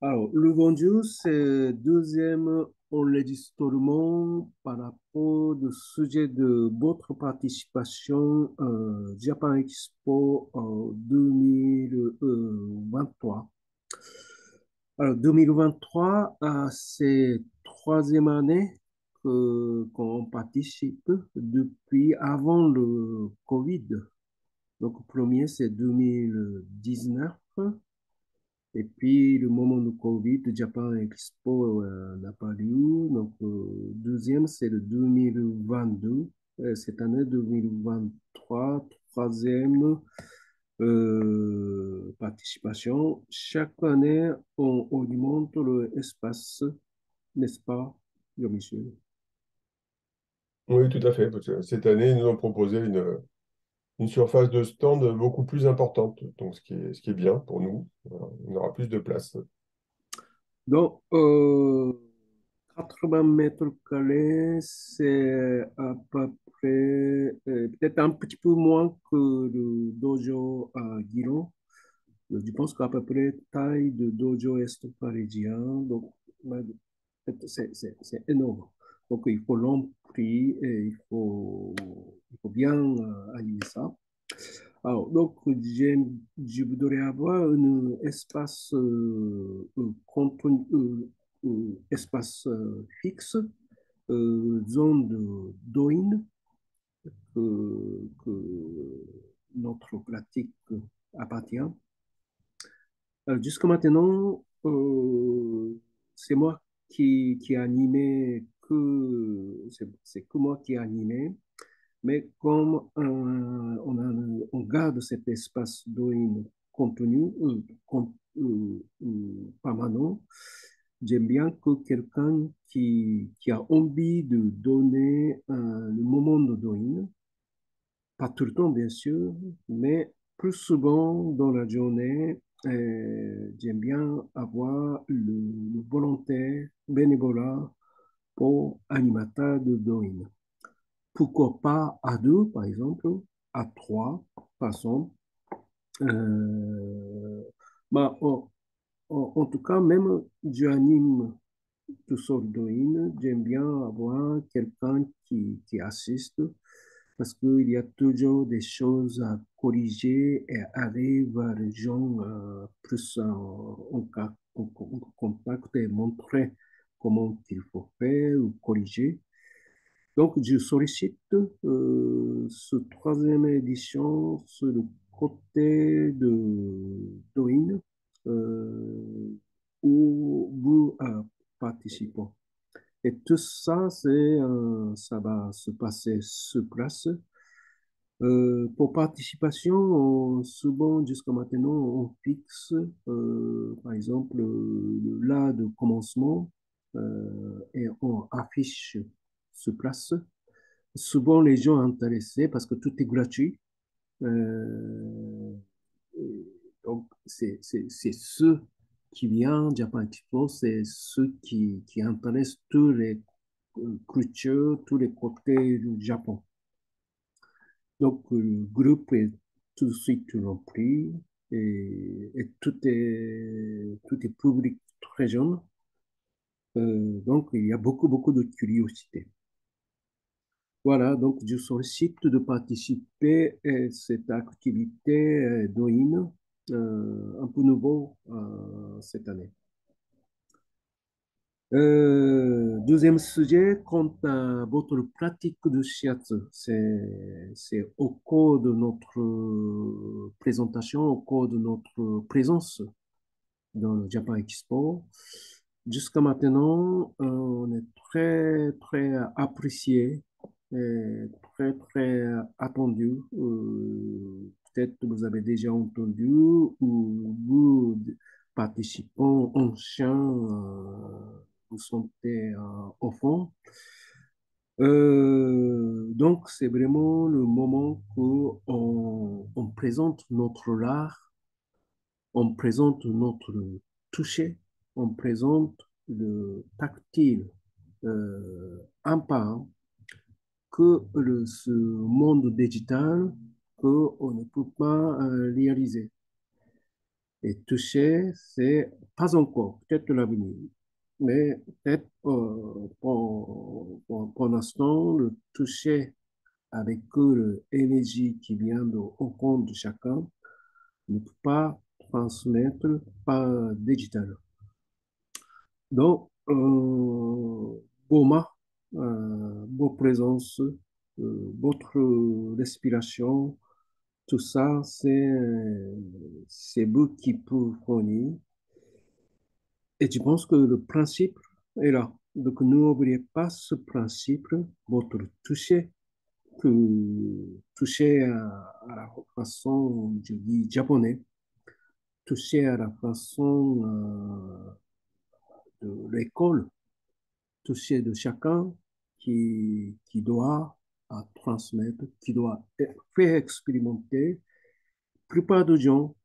Alors, le vendu, c'est deuxième enregistrement par rapport au sujet de votre participation Japan Expo 2023. Alors, 2023, c'est troisième année qu'on participe depuis avant le Covid. Donc, le premier, c'est 2019. Et puis, le moment de Covid, le Japan Expo n'a pas lieu. Donc, deuxième, c'est le 2022. Cette année, 2023, troisième participation. Chaque année, on augmente l'espace, n'est-ce pas, Jean-Michel? Oui, tout à fait. Parce que cette année, ils nous ont proposé une surface de stand beaucoup plus importante. Donc, ce qui est bien pour nous. Voilà, on aura plus de place. Donc, 80 mètres carrés, c'est à peu près, peut-être un petit peu moins que le dojo à Guilon. Je pense qu'à peu près taille de dojo est parisien. Donc, bah, c'est énorme. Donc, il faut l'emplir et il faut bien animer ça. Alors, donc, je voudrais avoir un espace, espace fixe, zone de Doin, que notre pratique appartient. Jusqu'à maintenant, c'est moi qui ai animé c'est que moi qui ai animé. Mais comme on garde cet espace Douyin contenu, permanent, j'aime bien que quelqu'un qui a envie de donner le moment de Douyin, pas tout le temps bien sûr, mais plus souvent dans la journée, j'aime bien avoir le volontaire bénévolat pour animateur de Douyin. Pourquoi pas à deux, par exemple, à trois, passons. Euh, bah, en tout cas, même j'anime tout seul d'Oin, j'aime bien avoir quelqu'un qui assiste parce qu'il y a toujours des choses à corriger et arrive à les gens plus en contact et montrer comment il faut faire ou corriger. Donc, je sollicite ce troisième édition sur le côté de Douyin où vous participez. Et tout ça, ça va se passer sur place. Pour participation, souvent jusqu'à maintenant, on fixe, par exemple, là de commencement et on affiche sur place. Souvent, les gens intéressés, parce que tout est gratuit, donc c'est ceux qui viennent Japan Expo, c'est ceux qui intéressent tous les cultures, tous les côtés du Japon. Donc, le groupe est tout de suite rempli et tout est public très jeune. Donc, il y a beaucoup, beaucoup de curiosité. Voilà, donc je sollicite de participer à cette activité d'OIN, un peu nouveau cette année. Deuxième sujet, quant à votre pratique de shiatsu, c'est au cours de notre présentation, au cours de notre présence dans le Japan Expo. Jusqu'à maintenant, on est très, très apprécié et très, très attendu. Peut-être que vous avez déjà entendu ou vous, participants anciens, vous sentez au fond. Donc, c'est vraiment le moment où on présente notre art, on présente notre toucher, on présente le tactile un par un que ce monde digital qu'on ne peut pas réaliser. Et toucher, c'est pas encore, peut-être l'avenir. Mais peut-être pour l'instant, le toucher avec l'énergie qui vient au compte de chacun ne peut pas transmettre par digital. Donc, Boma, votre présence, votre respiration, tout ça, c'est vous qui peut fournir. Et je pense que le principe est là. Donc, n'oubliez pas ce principe, votre toucher, que toucher à la façon, je dis, japonais, toucher à la façon de l'école, toucher de chacun qui doit transmettre, qui doit faire expérimenter. La plupart des gens,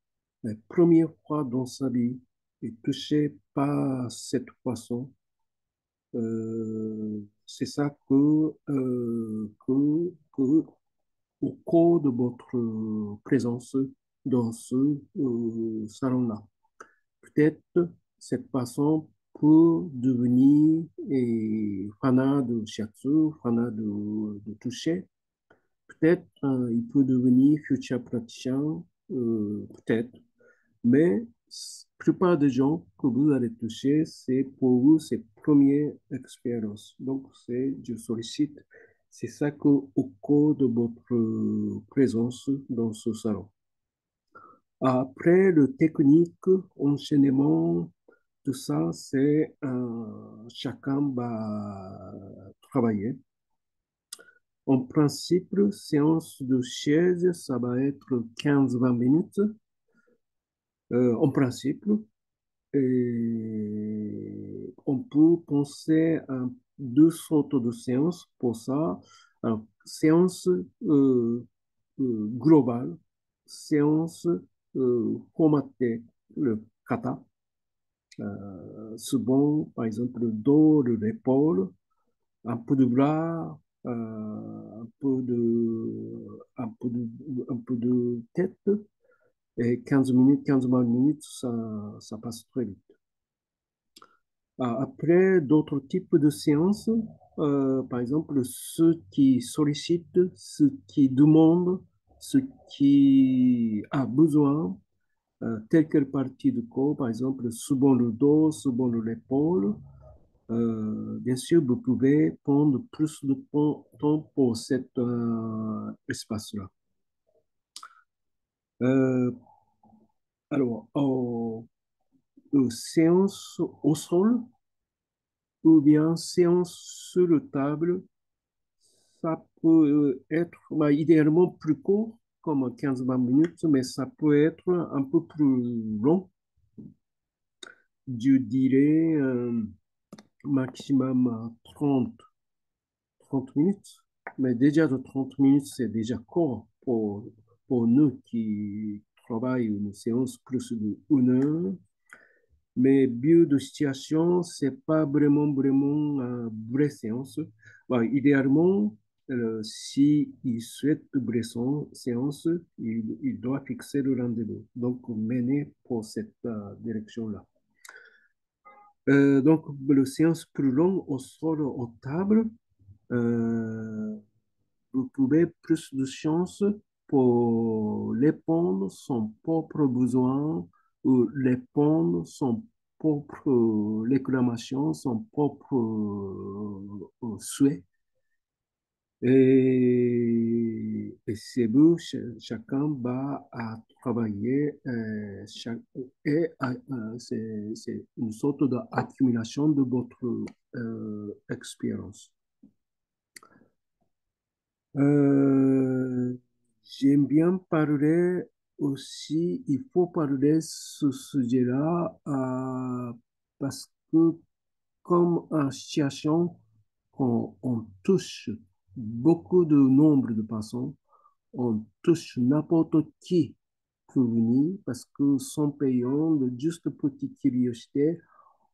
la première fois dans sa vie, est touché par cette façon. C'est ça que au cours de votre présence dans ce salon-là. Peut-être cette façon peut devenir fanat de shiatsu, fanat de toucher. Peut-être il peut devenir futur praticien, peut-être. Mais la plupart des gens que vous allez toucher, c'est pour vous, c'est première expérience. Donc, je sollicite, c'est ça qu'au cours de votre présence dans ce salon. Après, le technique, enchaînement, tout ça, c'est chacun va travailler. En principe, séance de chaise, ça va être 15-20 minutes. En principe, et on peut penser à deux sortes de séances pour ça. Alors, séance globale, séance formatée, le kata, souvent, par exemple, le dos, l'épaule, un peu de bras, un peu de tête, et 15 minutes, 15-20 minutes, ça passe très vite. Après, d'autres types de séances, par exemple, ceux qui sollicitent, ceux qui demandent, ceux qui a besoin, telle quelle partie du corps, par exemple, souvent le dos, souvent l'épaule. Bien sûr, vous pouvez prendre plus de temps pour cet espace-là. Euh, alors, séance au sol ou bien séance sur le table, ça peut être idéalement plus court, comme 15-20 minutes, mais ça peut être un peu plus long. Je dirais maximum 30 minutes. Mais déjà de 30 minutes, c'est déjà court pour nous qui travaillent une séance plus d'une heure. Mais bio de situation, c'est pas vraiment une vraie séance. Idéalement, si il souhaite une vraie séance, il doit fixer le rendez-vous. Donc, mener pour cette direction-là. Donc, le séance plus longue au sol, aux tables, vous pouvez plus de chance pour répondre son propre besoin ou répondre son propre réclamation, son propre souhait. Et c'est vous, chacun va à travailler c'est une sorte d'accumulation de votre expérience. Euh, J'aime bien parler aussi, il faut parler ce sujet-là parce que comme en situation, on touche beaucoup de nombre de personnes, on touche n'importe qui peut venir parce que sans payant de juste petite curiosité,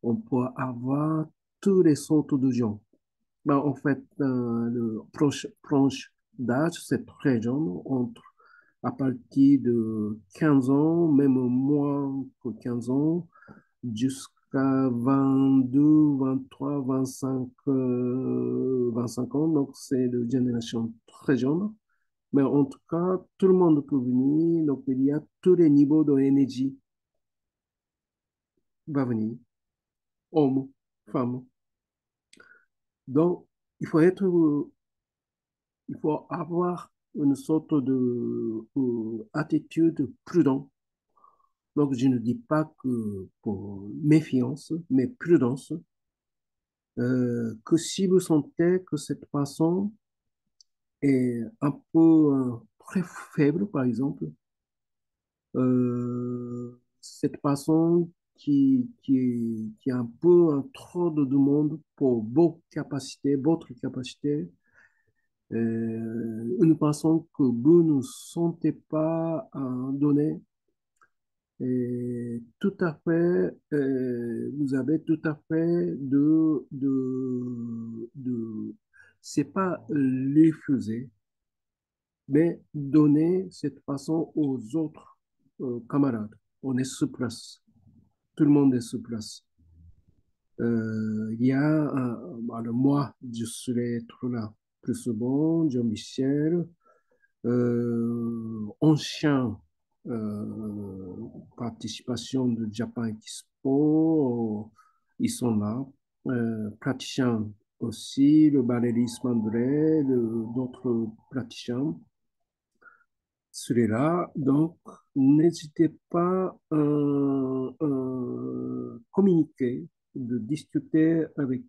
on peut avoir toutes les sortes de gens. En fait, le proche d'âge, c'est très jeune, à partir de 15 ans, même moins 15 ans jusqu'à 22, 23, 25, 25 ans. Donc, c'est une génération très jeune. Mais en tout cas, tout le monde peut venir. Donc, il y a tous les niveaux d'énergie va venir. Hommes, femmes. Donc, il faut être, il faut avoir une sorte de attitude prudente. Donc, je ne dis pas que pour méfiance, mais prudence, que si vous sentez que cette personne est un peu très faible, par exemple, cette personne qui a un peu un trop de demande pour vos capacités, votre capacité, une personne que vous ne sentez pas donner, et tout à fait, vous avez tout à fait c'est pas refuser, mais donner cette façon aux autres camarades. On est sur place. Tout le monde est sur place. Il y a alors moi, je serai être là plus souvent, Jean-Michel, ancien participation de Japan Expo, ils sont là. Praticiens aussi, le balérisme André, d'autres praticiens seraient là. Donc, n'hésitez pas à communiquer, de discuter avec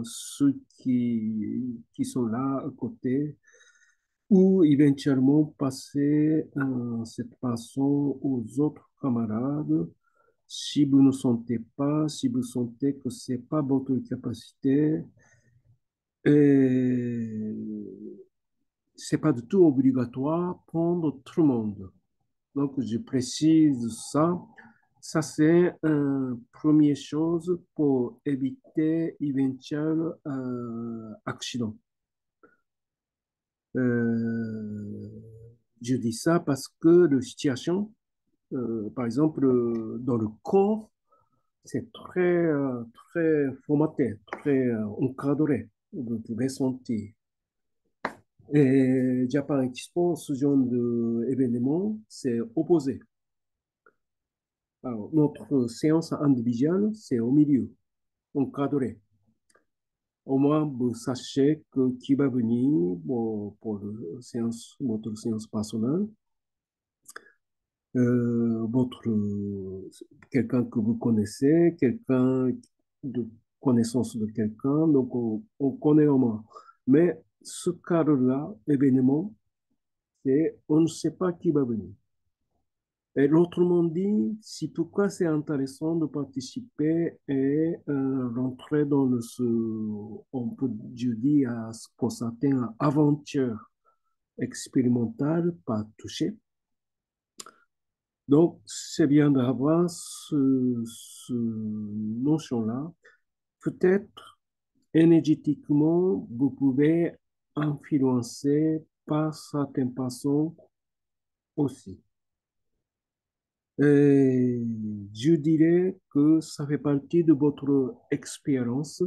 ceux qui sont là à côté ou éventuellement passer cette façon aux autres camarades. Si vous ne sentez pas, si vous sentez que ce n'est pas votre capacité, et c'est pas du tout obligatoire prendre tout le monde. Donc, je précise ça. Ça, c'est une première chose pour éviter éventuel accident. Euh, je dis ça parce que la situation, par exemple, dans le corps, c'est très formaté, très encadré. Vous pouvez sentir. Et Japan Expo, ce genre d'événement, c'est opposé. Alors, notre séance individuelle, c'est au milieu, encadré. Au moins, vous sachez que qui va venir pour notre séance personnelle. Votre quelqu'un que vous connaissez, quelqu'un de connaissance de quelqu'un, donc on connaît au moins. Mais ce cadre-là, événement, c'est on ne sait pas qui va venir. Et l'autrement dit, si pourquoi c'est intéressant de participer et rentrer dans on peut dire pour certains, aventure expérimentale, pas toucher. Donc, c'est bien d'avoir ce notion-là. Peut-être énergétiquement, vous pouvez influencer par certaines façons aussi. Et je dirais que ça fait partie de votre expérience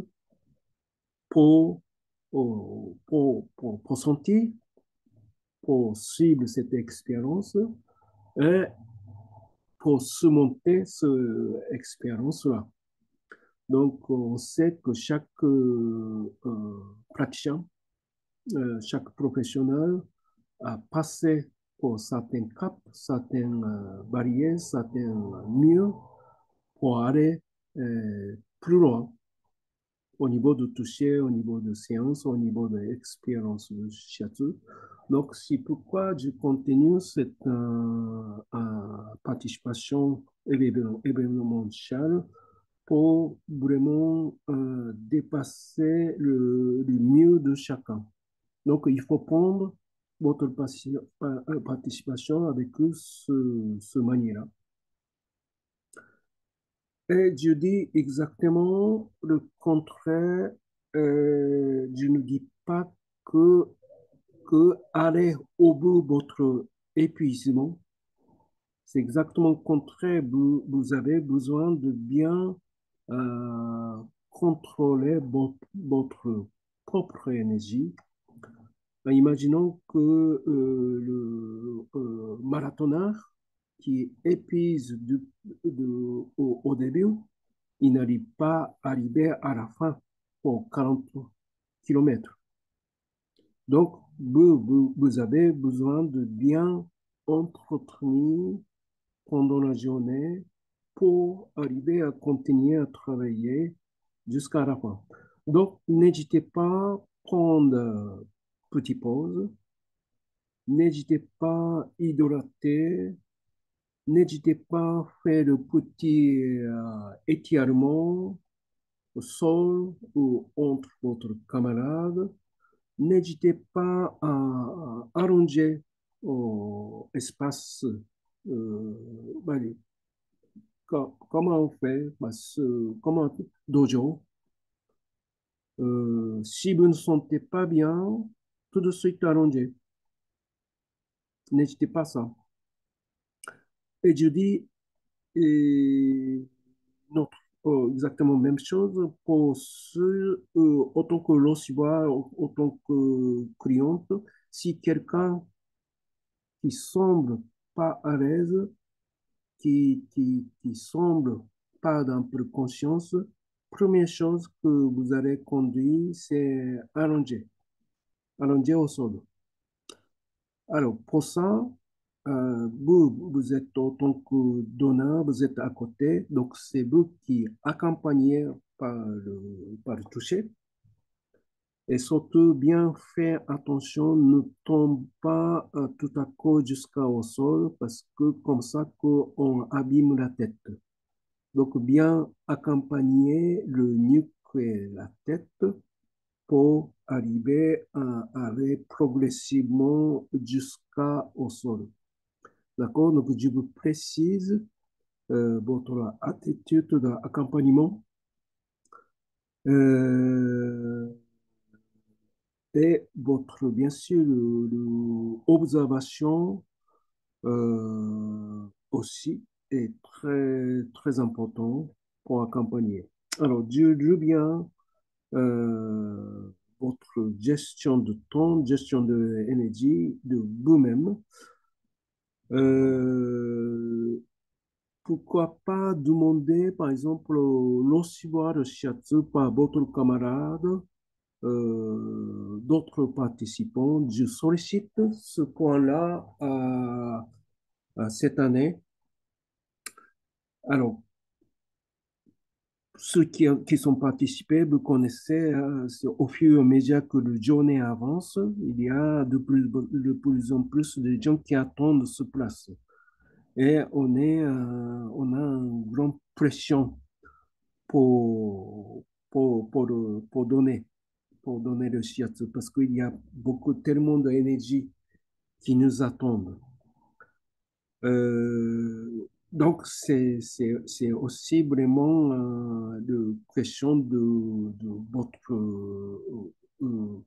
pour, pour sentir, pour suivre cette expérience et pour surmonter cette expérience-là. Donc, on sait que chaque praticien, chaque professionnel a passé pour certains caps, certaines barrières, certains murs pour aller plus loin au niveau de toucher, au niveau de séance, au niveau de l'expérience de shiatsu. Donc, c'est pourquoi je continue cette participation événementielle pour vraiment dépasser le mieux de chacun. Donc, il faut prendre votre participation avec ce manière-là. Et je dis exactement le contraire. Je ne dis pas que aller au bout de votre épuisement, c'est exactement le contraire. Vous avez besoin de bien euh, contrôler votre propre énergie. Imaginons que le marathoneur qui épuise au début, il n'arrive pas à arriver à la fin pour 40 kilomètres. Donc, vous avez besoin de bien entretenir pendant la journée pour arriver à continuer à travailler jusqu'à la fin. Donc, n'hésitez pas à prendre petite pause, n'hésitez pas à hydrater, n'hésitez pas à faire le petit étirement au sol ou entre votre camarade. N'hésitez pas à allonger l'espace. Allez, comment on fait? Comment dojo? Si vous ne sentez pas bien, tout de suite allonger. N'hésitez pas à ça. Et je dis notre, exactement même chose pour ceux, autant que l'on se voit, autant que cliente. Si quelqu'un qui semble pas à l'aise, qui semble pas dans peu conscience, première chose que vous allez conduire, c'est allonger au sol. Alors, pour ça, vous êtes autant que donneur, vous êtes à côté, donc c'est vous qui accompagnez par le toucher. Et surtout, bien faire attention, ne tombe pas tout à coup jusqu'au sol, parce que comme ça qu'on abîme la tête. Donc, bien accompagner le nuque et la tête pour arriver à aller progressivement jusqu'au sol. D'accord? Donc, je vous précise votre attitude d'accompagnement euh, et votre, bien sûr, observation aussi est très, très important pour accompagner. Alors, je bien votre gestion de temps, gestion de l'énergie de vous-même. Euh, Pourquoi pas demander, par exemple, l'ossuaire de shiatsu par votre camarade, d'autres participants. Je sollicite ce point-là cette année. Alors, ceux qui sont participés, vous connaissez, au fur et à mesure que la journée avance, il y a de plus en plus de gens qui attendent ce place. Et on a une grande pression pour, pour donner le shiatsu parce qu'il y a tellement d'énergie qui nous attendent. Donc, c'est aussi vraiment de question de votre,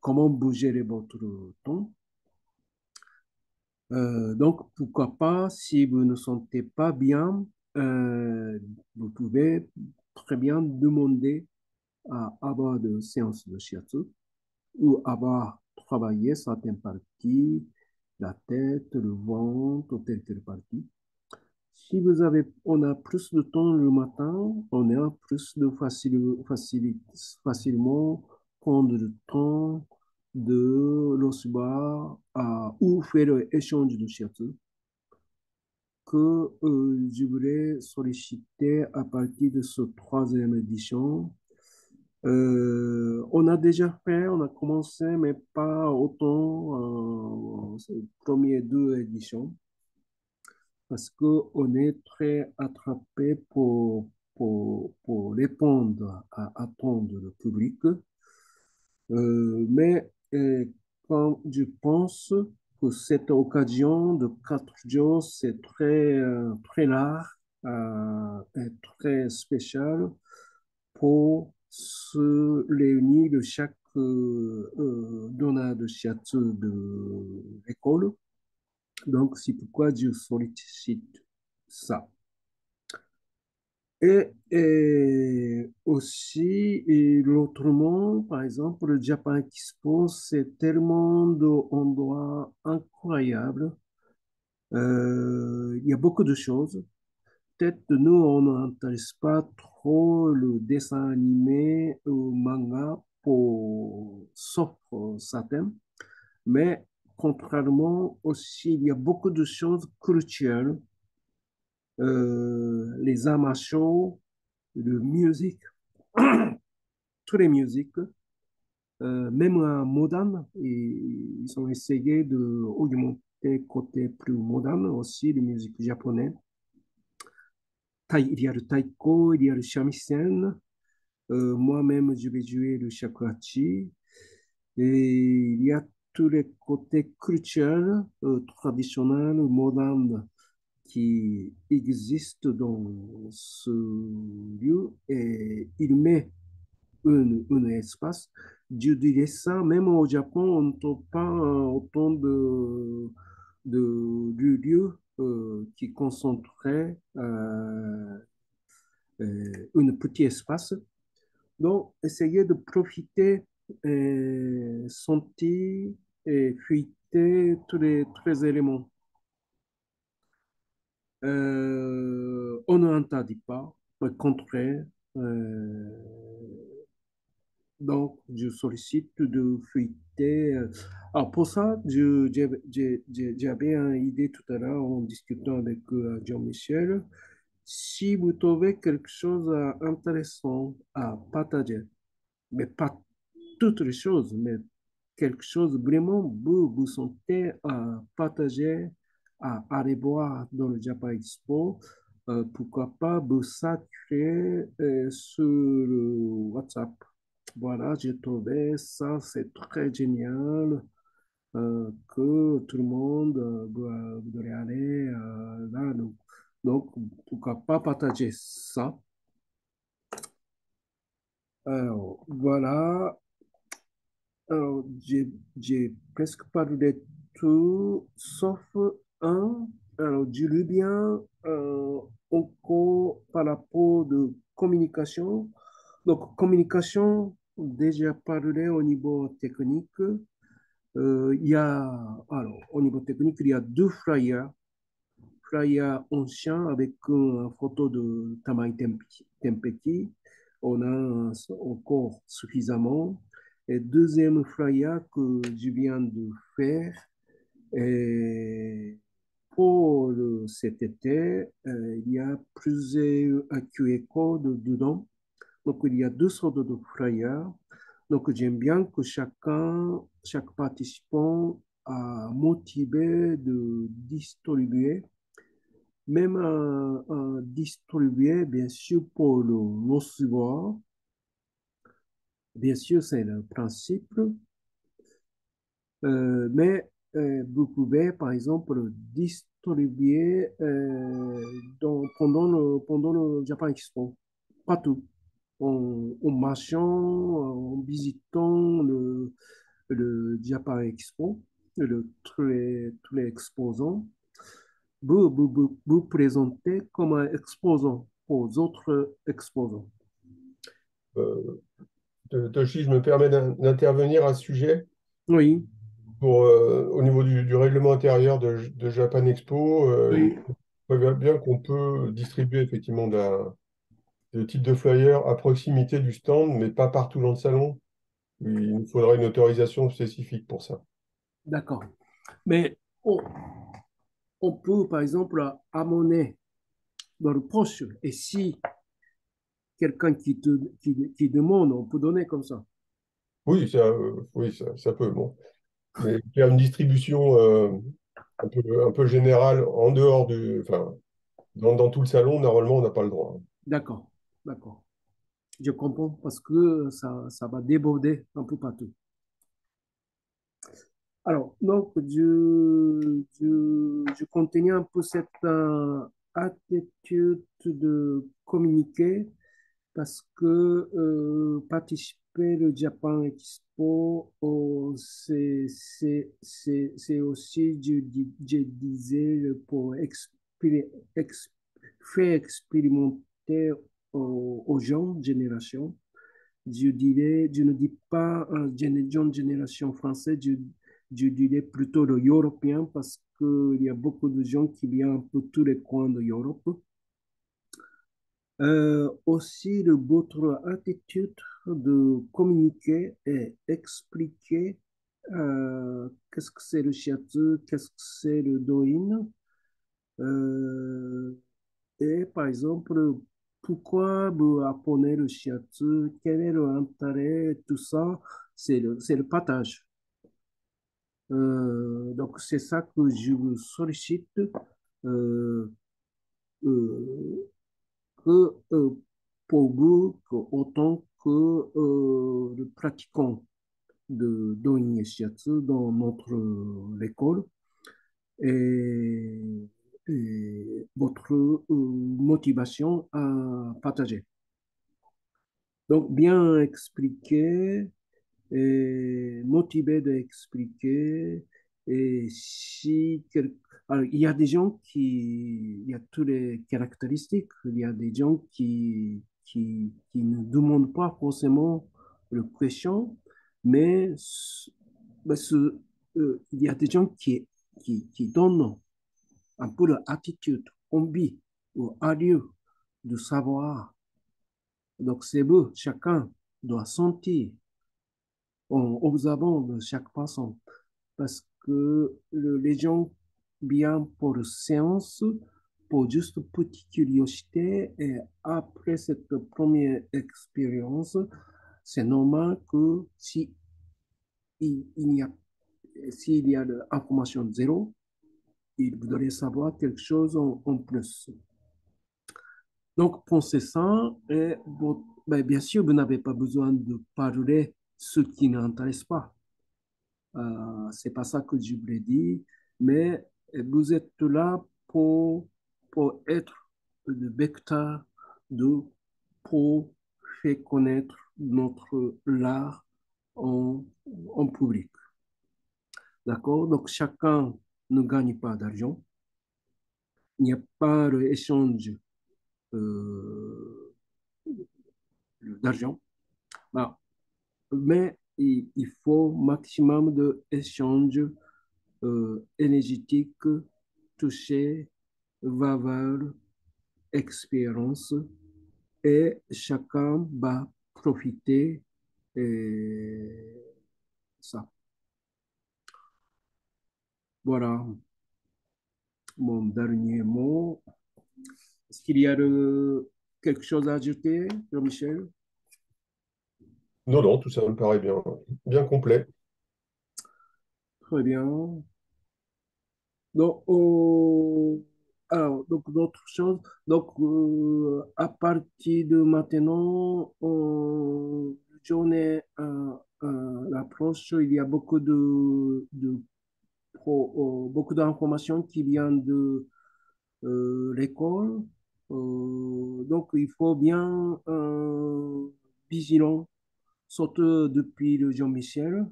comment vous gérez votre temps. Donc, pourquoi pas, si vous ne sentez pas bien, vous pouvez très bien demander à avoir de séances de shiatsu ou avoir travaillé certaines parties, la tête, le ventre, telle partie. Si on a plus de temps le matin, on a plus de facilement prendre le temps de l'osbar ou faire l'échange de shiatsu que je voulais solliciter à partir de ce troisième édition. On a déjà fait, on a commencé, mais pas autant ces premières deux éditions, parce qu'on est très attrapé pour répondre à attendre le public. Mais quand je pense que cette occasion de 4 jours, c'est très, très rare et très spécial pour se réunir de chaque donneur de shiatsu de l'école. Donc, c'est pourquoi je sollicite ça. Et aussi, et l'autrement, par exemple, le Japan Expo, c'est tellement d'endroits incroyables. Il y a beaucoup de choses. Peut-être nous, on n'intéresse pas trop le dessin animé ou manga sauf certains. Mais contrairement aussi, il y a beaucoup de choses culturelles, les arts martiaux, la musique, toutes les musiques, même moderne, ils ont essayé d'augmenter côté plus moderne aussi, les musiques japonaises. Il y a le taiko, il y a le shamisen. Moi-même, je vais jouer le shakuhachi. Et il y a tous les côtés culturels, traditionnels, modernes qui existent dans ce lieu et il met un espace. Je dirais ça, même au Japon, on ne trouve pas autant de lieux qui concentraient un petit espace. Donc, essayez de profiter, sentir et fuiter tous les éléments. On ne l'interdit pas, au contraire. euh, donc, je sollicite de fuiter. Alors, pour ça, j'avais une idée tout à l'heure en discutant avec Jean-Michel. Si vous trouvez quelque chose d'intéressant à partager, mais pas toutes les choses, mais quelque chose vraiment vous sentez à partager, à aller voir dans le Japan Expo, pourquoi pas vous sacrer sur le WhatsApp. Voilà, j'ai trouvé ça, c'est très génial que tout le monde devrait aller là. Donc, pourquoi pas partager ça. Alors, voilà. Alors, j'ai presque parlé de tout, sauf un. Alors, je veux bien encore par rapport de communication. Donc, communication, déjà parlé au niveau technique. Il y a, alors, au niveau technique, il y a deux flyers. Flyer ancien avec une photo de Tamai Tempeki. On a encore suffisamment. Et deuxième flyer que je viens de faire, et pour cet été, il y a plusieurs QR codes dedans. Donc, il y a deux sortes de flyers. Donc, j'aime bien que chaque participant a motivé de distribuer, même distribuer, bien sûr, pour le recevoir. Bien sûr, c'est le principe. Mais vous pouvez, par exemple, distribuer pendant le Japan Expo, partout, en marchant, en visitant le Japan Expo, tous les exposants. Vous présentez comme un exposant aux autres exposants. Euh, Toshi, je me permets d'intervenir à ce sujet. Oui, Au niveau du règlement intérieur de Japan Expo, il oui, prévoit bien qu'on peut distribuer effectivement de type de flyer à proximité du stand, mais pas partout dans le salon. Il nous faudra une autorisation spécifique pour ça. d'accord. Mais on peut, par exemple, amener dans le poche. Et si quelqu'un qui demande, on peut donner comme ça. Oui, ça peut. Bon. Mais faire une distribution un peu générale en dehors enfin, dans tout le salon, normalement, on n'a pas le droit. D'accord, d'accord. Je comprends parce que ça va déborder un peu partout. Alors, donc, je continue un peu cette attitude de communiquer parce que participer au Japan Expo, c'est aussi, je disais, pour fait expérimenter aux jeunes générations. Je dirais, je ne dis pas jeune génération française, je dirais plutôt le européen parce qu'il y a beaucoup de gens qui viennent un peu tous les coins de l'Europe. Aussi, votre attitude de communiquer et expliquer qu'est-ce que c'est le shiatsu, qu'est-ce que c'est le doin, euh, et par exemple, pourquoi vous apprenez le shiatsu, quel est l'intérêt, tout ça, c'est le partage. Donc, c'est ça que je vous sollicite. Euh, euh, que pour vous, autant que le pratiquant de Doin et Shiatsu dans notre école et, et votre motivation à partager. Donc, bien expliquer et motivé d'expliquer. Et si alors, il y a des gens il y a toutes les caractéristiques. Il y a des gens qui ne demandent pas forcément le question, mais, mais il y a des gens qui donnent un peu l'attitude, envie ou allure de savoir. Donc, c'est beau, chacun doit sentir en observant de chaque personne. Parce que les gens viennent pour séance, pour juste petite curiosité, et après cette première expérience, c'est normal que si il y a, s'il y a de l'information zéro, il voudrait savoir quelque chose en plus. Donc, pensez ça, et ben, bien sûr, vous n'avez pas besoin de parler ce qui n'intéresse pas. C'est pas ça que je voulais dire, mais vous êtes là pour être le vecteur de, pour faire connaître notre art en, en public. D'accord? Donc, chacun ne gagne pas d'argent. Il n'y a pas d'échange euh, d'argent. Ah, mais il faut maximum d'échanges énergétiques, toucher, valeur, expérience, et chacun va profiter de ça. Voilà mon dernier mot. Est-ce qu'il y a quelque chose à ajouter, Jean-Michel? Non, non, tout ça me paraît bien, bien complet. Très bien. Donc, alors, donc d'autres choses. Donc, à partir de maintenant, journée l'approche, il y a beaucoup d'informations qui viennent de l'école. Donc, il faut bien vigilant, surtout depuis le Jean-Michel,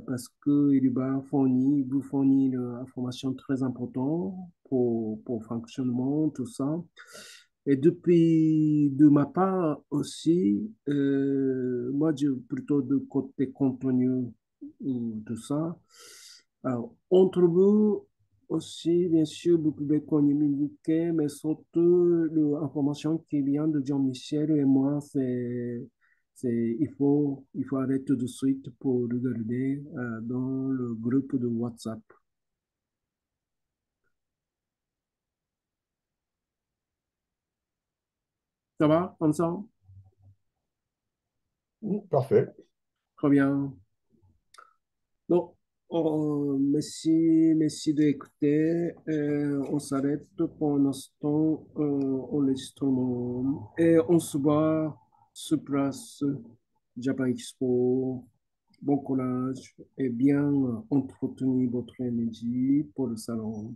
parce qu'il vous fournit une information très importante pour le fonctionnement, tout ça. Et depuis, de ma part aussi, moi, je plutôt de côté contenu, tout ça. Alors, entre vous aussi, bien sûr, vous pouvez communiquer, mais surtout l'information qui vient de Jean-Michel et moi, il faut arrêter tout de suite pour regarder dans le groupe de WhatsApp. Ça va, comme ça? Parfait. Très bien. Donc, merci d'écouter. On s'arrête pour un instant enregistrement et on se voit sur place, Japan Expo. Bon courage et bien entretenir votre énergie pour le salon.